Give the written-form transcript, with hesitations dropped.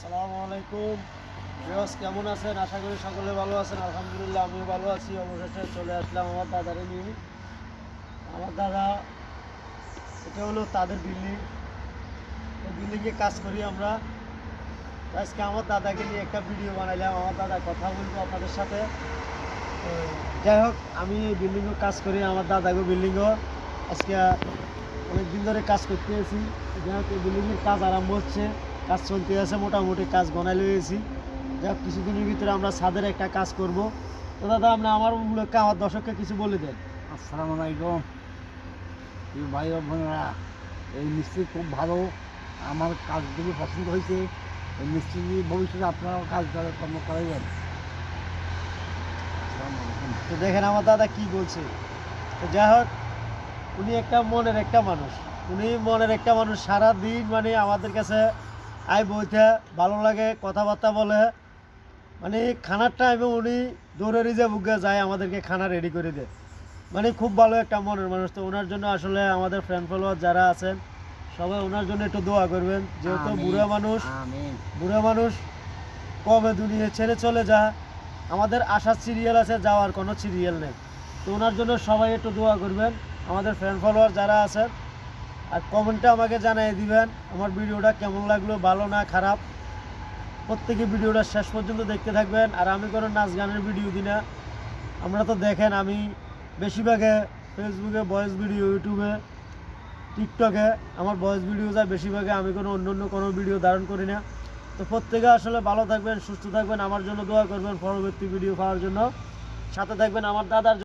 আসসালামু আলাইকুম ভিউয়ার্স, কেমন আছেন? আশা করি সকলে ভালো আছেন। আলহামদুলিল্লাহ আমিও ভালো আছি। অবশেষে চলে আসলাম আমার দাদারে নিয়ে। আমার দাদা, এটা হলো তাদের বিল্ডিং। এই বিল্ডিংয়ে কাজ করি আমরা। আজকে আমার দাদাকে নিয়ে একটা ভিডিও বানাইলাম। আমার দাদা কথা বলবো আপনাদের সাথে। তো যাই হোক, আমি এই বিল্ডিংও কাজ করি, আমার দাদাকে বিল্ডিংও আজকে অনেক দিন ধরে কাজ করতে আছি। যাই হোক, এই বিল্ডিংয়ের কাজ আরম্ভ হচ্ছে, কাজ চলতে আছে, মোটামুটি কাজ গনাই লয়েছি। যাই হোক, কিছুদিনের ভিতরে আমরা ছাদের একটা কাজ করব। তো দাদা, আপনি আমার মূলকে আমার দর্শককে কিছু বলে দেন। আসসালামু আলাইকুম প্রিয় ভাই ও বোনেরা। এই মিস্ত্রি খুব ভালো, আমার কাজগুলি পছন্দ হয়েছে। এই মিস্ত্রি ভবিষ্যতে আপনারাও কাজ কর্ম করাইবেন। আসসালামু আলাইকুম। তো দেখেন আমার দাদা কি বলছে। তো যাই হোক, উনি একটা মনের একটা মানুষ। সারাদিন মানে আমাদের কাছে আয় বইতে ভালো লাগে, কথাবার্তা বলে। মানে খানার টাইমে উনি দৌড়ে রিজে বুকে যায়, আমাদেরকে খানা রেডি করে দেয়। মানে খুব ভালো একটা মনের মানুষ। তো ওনার জন্য আসলে আমাদের ফ্রেন্ড ফলোয়ার যারা আছেন সবাই ওনার জন্য একটু দোয়া করবেন। যেহেতু আমিন, আমিন। বুড়া মানুষ কবে দুনিয়া ছেড়ে চলে যায়, আমাদের আসার সিরিয়াল আছে, যাওয়ার কোনো সিরিয়াল নেই। তো ওনার জন্য সবাই একটু দোয়া করবেন, আমাদের ফ্রেন্ড ফলোয়ার যারা আছেন। আর কমেন্টে আমাকে জানিয়ে দিবেন আমার ভিডিওটা কেমন লাগলো, ভালো না খারাপ। প্রত্যেকে ভিডিওটা শেষ পর্যন্ত দেখতে থাকবেন। আর আমি কোনো নাচ গানের ভিডিও দিই না। আমরা তো দেখেন, আমি বেশিরভাগে ফেসবুকে ভয়েস ভিডিও, ইউটিউবে, টিকটকে আমার ভয়েস ভিডিও যায় বেশিরভাগে। আমি অন্য কোনো ভিডিও ধারণ করি না। তো প্রত্যেকে আসলে ভালো থাকবেন, সুস্থ থাকবেন, আমার জন্য দোয়া করবেন পরবর্তী ভিডিও পাওয়ার জন্য। সাথে থাকবেন আমার দাদার